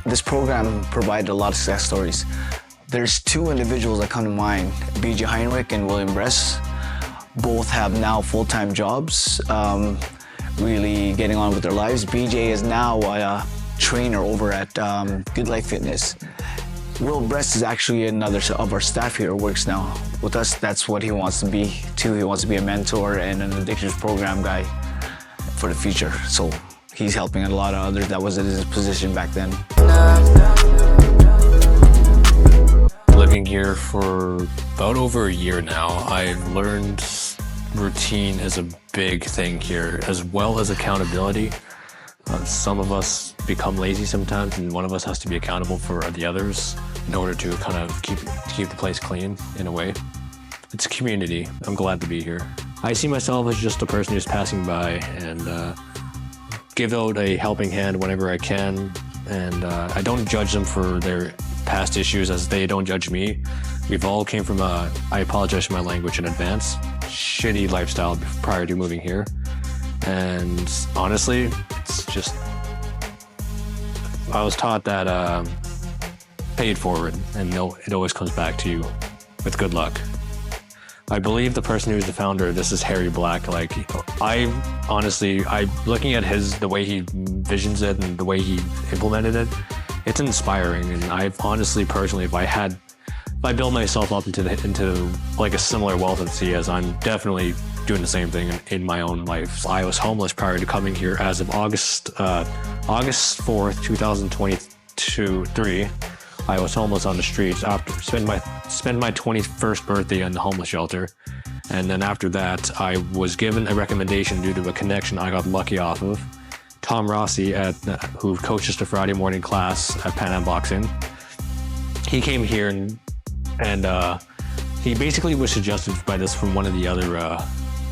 This program provided a lot of success stories. There's two individuals that come to mind, BJ Heinrich and William Bress. Both have now full-time jobs, really getting on with their lives. BJ is now a trainer over at Good Life Fitness. Will Bress is actually another of our staff here who works now with us. That's what he wants to be too. He wants to be a mentor and an addictions program guy for the future. So he's helping a lot of others that wasn't his position back then. Living here for about over a year now, I've learned routine is a big thing here, as well as accountability. Some of us become lazy sometimes, and one of us has to be accountable for the others in order to kind of keep the place clean in a way. It's a community. I'm glad to be here. I see myself as just a person who's passing by and give out a helping hand whenever I can, and I don't judge them for their past issues as they don't judge me. We've all came from I apologize for my language in advance, shitty lifestyle prior to moving here. And honestly, it's just, I was taught that pay it forward and it always comes back to you with good luck. I believe the person who's the founder, this is Harry Black. Like, I looking at the way he visions it and the way he implemented it, it's inspiring. And I've honestly, personally, if I build myself up into like a similar wealth as he has, I'm definitely doing the same thing in my own life. I was homeless prior to coming here. As of August 4th, 2023, I was homeless on the streets after spend my 21st birthday in the homeless shelter. And then after that, I was given a recommendation due to a connection I got lucky off of. Tom Rossi, who coaches the Friday morning class at Pan Am Boxing. He came here and he basically was suggested by this from one of the other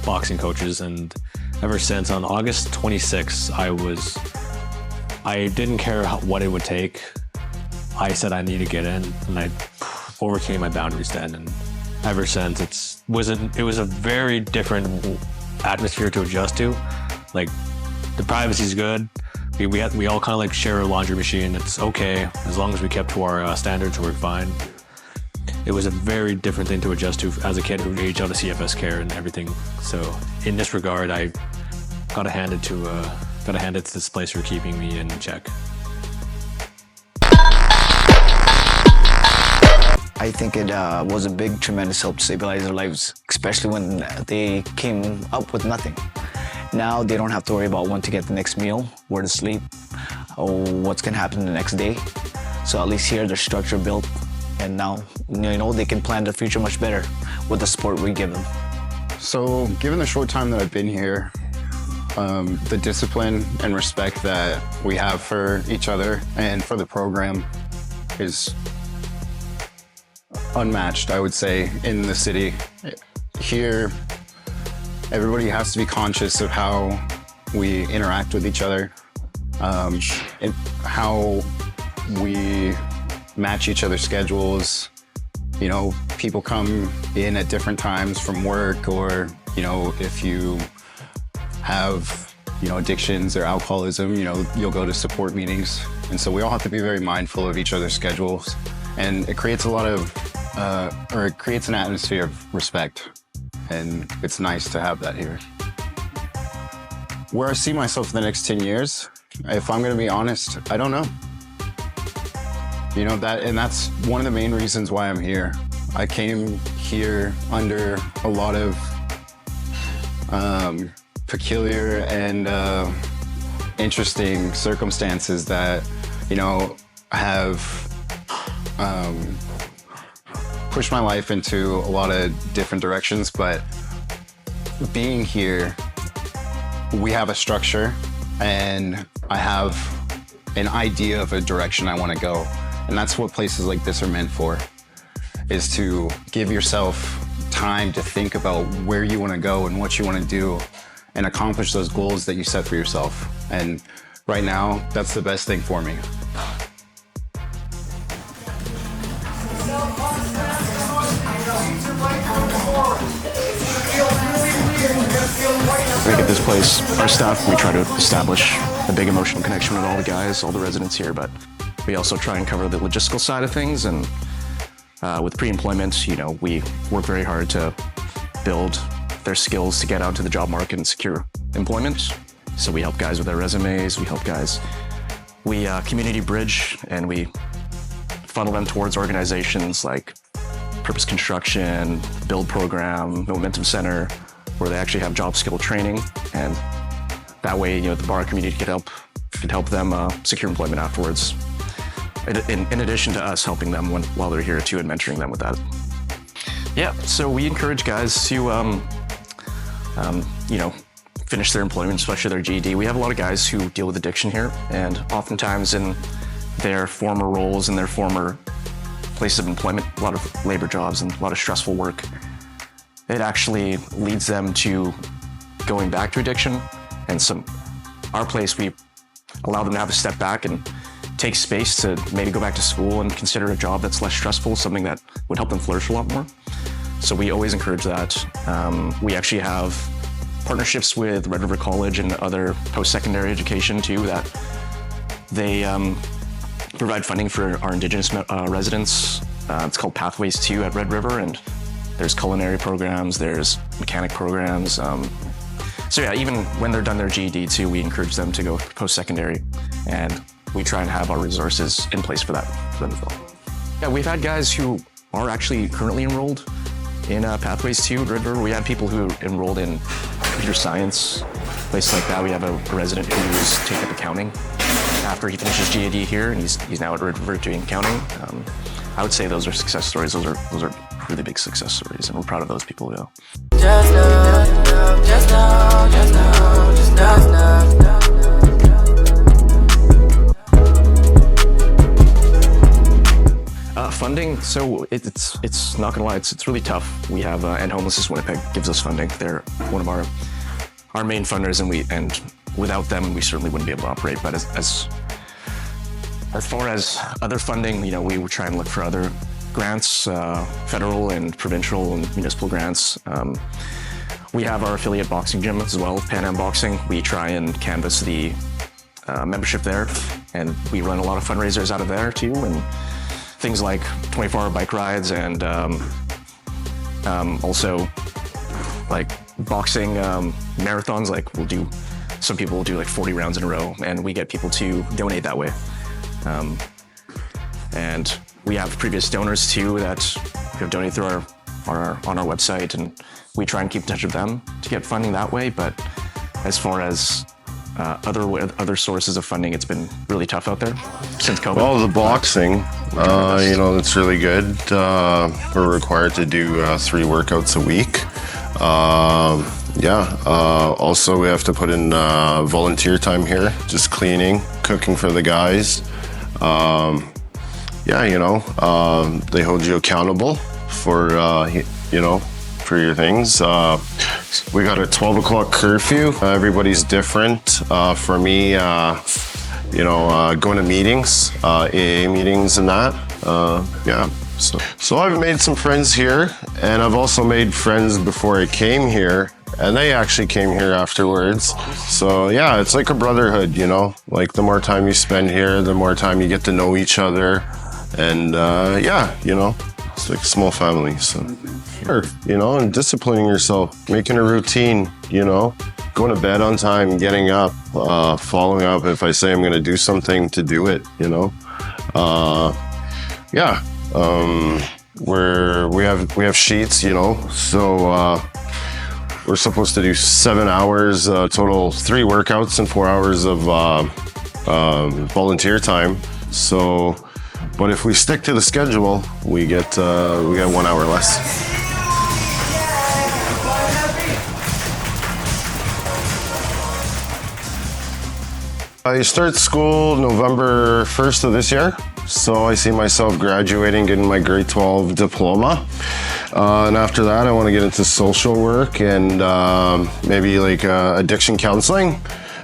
boxing coaches, and ever since on August 26th, I didn't care what it would take. I said I need to get in, and I overcame my boundaries then, and ever since it was a very different atmosphere to adjust to. Like, the privacy's good. We all kind of like share a laundry machine. It's okay as long as we kept to our standards, we're fine. It was a very different thing to adjust to as a kid who aged out of CFS care and everything. So in this regard, I gotta hand it to this place for keeping me in check. I think it was a big, tremendous help to stabilize their lives, especially when they came up with nothing. Now they don't have to worry about when to get the next meal, where to sleep, or what's gonna happen the next day. So at least here, there's structure built, and now they can plan their future much better with the support we give them. So given the short time that I've been here, the discipline and respect that we have for each other and for the program is unmatched, I would say, in the city. Here, everybody has to be conscious of how we interact with each other, and how we match each other's schedules. People come in at different times from work, or, if you have, addictions or alcoholism, you'll go to support meetings. And so we all have to be very mindful of each other's schedules. And it creates it creates an atmosphere of respect. And it's nice to have that here. Where I see myself in the next 10 years, if I'm gonna be honest, I don't know. And that's one of the main reasons why I'm here. I came here under a lot of peculiar and interesting circumstances that, have pushed my life into a lot of different directions. But being here, we have a structure, and I have an idea of a direction I want to go. And that's what places like this are meant for, is to give yourself time to think about where you want to go and what you want to do and accomplish those goals that you set for yourself. And right now, that's the best thing for me. I think at this place, our staff, we try to establish a big emotional connection with all the guys, all the residents here, but We also try and cover the logistical side of things, and with pre-employment, we work very hard to build their skills to get out to the job market and secure employment. So we help guys with their resumes, we community bridge, and we funnel them towards organizations like Purpose Construction, Build Program, Momentum Center, where they actually have job skill training, and that way, the bar community could help them secure employment afterwards. In addition to us helping them while they're here too, and mentoring them with that. Yeah, so we encourage guys to, finish their employment, especially their GED. We have a lot of guys who deal with addiction here, and oftentimes in their former roles and their former places of employment, a lot of labor jobs and a lot of stressful work, it actually leads them to going back to addiction. And our place, we allow them to have a step back and take space to maybe go back to school and consider a job that's less stressful, something that would help them flourish a lot more. So we always encourage that. We actually have partnerships with Red River College and other post-secondary education too, that they provide funding for our Indigenous residents. It's called Pathways 2 at Red River, and there's culinary programs, there's mechanic programs. So yeah, even when they're done their GED too, we encourage them to go post-secondary, and we try and have our resources in place for them as well. Yeah, we've had guys who are actually currently enrolled in Pathways 2 at Red River. We have people who are enrolled in computer science, places like that. We have a resident who's taken up accounting after he finishes GED here, and he's now at Red River doing accounting. I would say those are success stories. Those are really big success stories, and we're proud of those people. Yeah. Just now. Funding, so it's not gonna lie, it's really tough. We have and Homelessness Winnipeg gives us funding. They're one of our main funders, and without them, we certainly wouldn't be able to operate. But as far as other funding, we would try and look for other grants, federal and provincial and municipal grants. We have our affiliate boxing gym as well, Pan Am Boxing. We try and canvass the membership there, and we run a lot of fundraisers out of there too, and things like 24-hour bike rides, and also like boxing marathons. Like some people will do like 40 rounds in a row, and we get people to donate that way. And we have previous donors too that have donated through on our website, and we try and keep in touch with them to get funding that way. But as far as other sources of funding, it's been really tough out there since COVID. Well, the boxing, it's really good. We're required to do 3 workouts a week. Also, we have to put in volunteer time here, just cleaning, cooking for the guys. They hold you accountable for, for your things. We got a 12 o'clock curfew. Everybody's different. For me, going to meetings, AA meetings and that. So I've made some friends here, and I've also made friends before I came here, and they actually came here afterwards. So yeah, it's like a brotherhood, like the more time you spend here, the more time you get to know each other. And it's like a small family. So sure, and disciplining yourself, making a routine, going to bed on time, getting up, following up. If I say I'm going to do something, to do it, we have sheets, so we're supposed to do 7 hours total, 3 workouts and 4 hours of volunteer time. So, but if we stick to the schedule, we get 1 hour less. I start school November 1st of this year. So I see myself graduating, getting my grade 12 diploma. And after that, I want to get into social work and maybe like addiction counseling.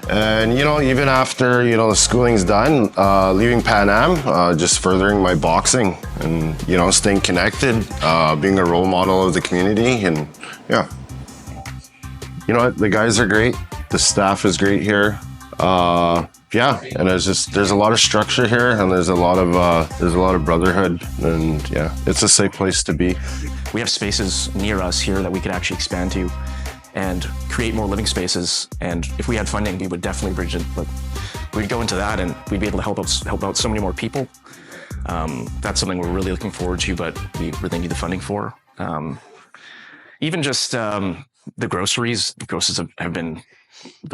And, even after, the schooling's done, leaving Pan Am, just furthering my boxing and, staying connected, being a role model of the community. And yeah, the guys are great. The staff is great here. Yeah, and there's a lot of structure here, and there's a lot of brotherhood, and yeah, it's a safe place to be. We have spaces near us here that we could actually expand to and create more living spaces. And if we had funding, we would definitely bridge it. But we'd go into that, and we'd be able to help out so many more people. That's something we're really looking forward to, but we really need the funding for. Even just the groceries. The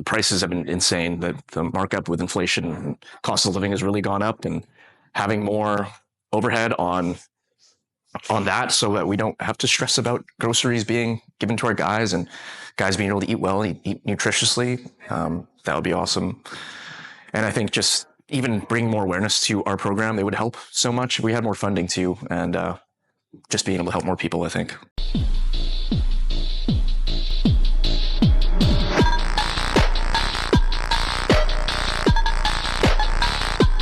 prices have been insane. The markup with inflation and cost of living has really gone up, and having more overhead on that so that we don't have to stress about groceries being given to our guys and guys being able to eat well, eat nutritiously, that would be awesome. And I think just even bring more awareness to our program, it would help so much if we had more funding too, and just being able to help more people, I think.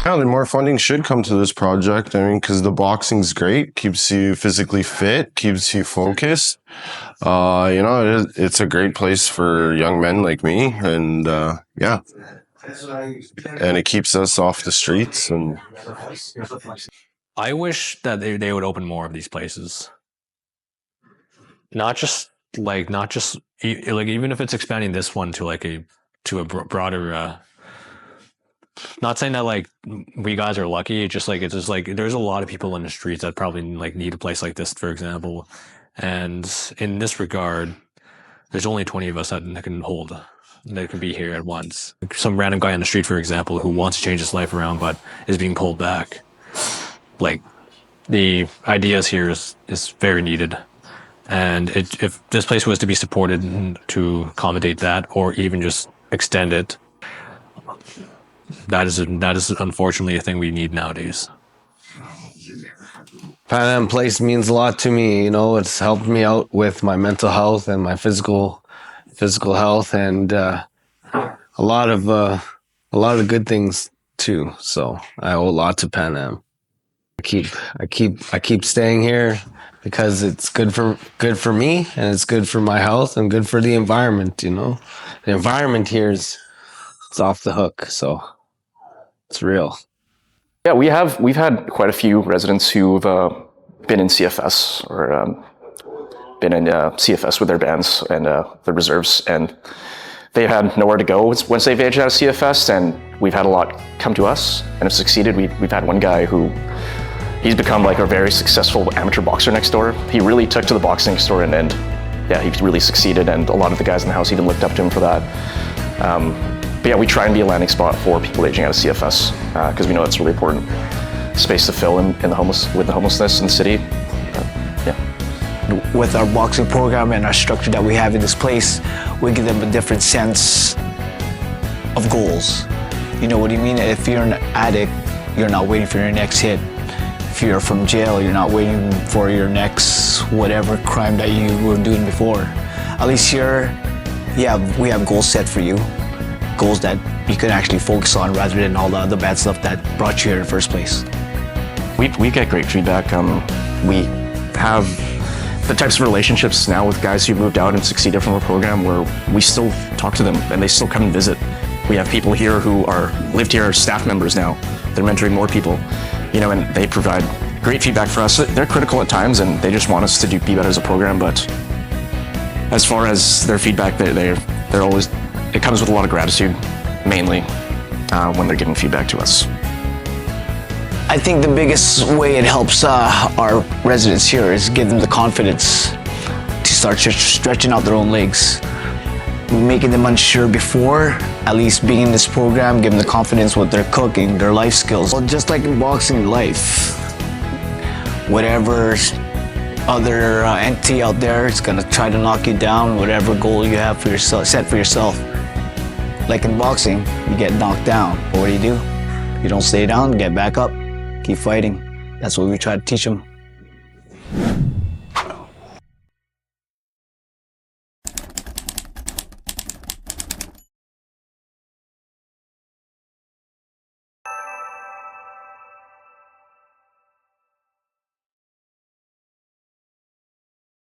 Yeah, the more funding should come to this project. I mean, because the boxing's great, keeps you physically fit, keeps you focused. It's a great place for young men like me, and yeah, and it keeps us off the streets. And I wish that they would open more of these places. Not just even if it's expanding this one to a broader. Not saying that we guys are lucky. It's just there's a lot of people in the streets that probably need a place like this, for example. And in this regard, there's only 20 of us that can be here at once. Some random guy on the street, for example, who wants to change his life around but is being pulled back. The ideas here is very needed. And if this place was to be supported to accommodate that, or even just extend it, that is unfortunately a thing we need nowadays. Pan Am Place means a lot to me. It's helped me out with my mental health and my physical health, and a lot of good things too. So I owe a lot to Pan Am. I keep staying here because it's good for me, and it's good for my health, and good for the environment. The environment here it's off the hook, so it's real. Yeah, we've had quite a few residents who've been in CFS or been in CFS with their bands and the reserves, and they've had nowhere to go once they've aged out of CFS, and we've had a lot come to us and have succeeded. We've had one guy he's become a very successful amateur boxer next door. He really took to the boxing next door, and yeah, he really succeeded, and a lot of the guys in the house even looked up to him for that. But yeah, we try and be a landing spot for people aging out of CFS because we know that's a really important space to fill with the homelessness in the city. Yeah. With our boxing program and our structure that we have in this place, we give them a different sense of goals. You know what I mean? If you're an addict, you're not waiting for your next hit. If you're from jail, you're not waiting for your next whatever crime that you were doing before. At least we have goals set for you. Goals that you can actually focus on rather than all the other bad stuff that brought you here in the first place. We get great feedback. We have the types of relationships now with guys who moved out and succeeded from our program where we still talk to them and they still come and visit. We have people here who lived here as staff members now. They're mentoring more people, and they provide great feedback for us. They're critical at times and they just want us to be better as a program, but as far as their feedback, they're always, it comes with a lot of gratitude, mainly when they're giving feedback to us. I think the biggest way it helps our residents here is give them the confidence to start stretching out their own legs. Making them unsure before, at least being in this program, give them the confidence with their cooking, their life skills. Well, just like in boxing life, whatever other entity out there is gonna try to knock you down, whatever goal you have for yourself, set for yourself. Like in boxing, you get knocked down, but what do? You don't stay down, get back up, keep fighting. That's what we try to teach them.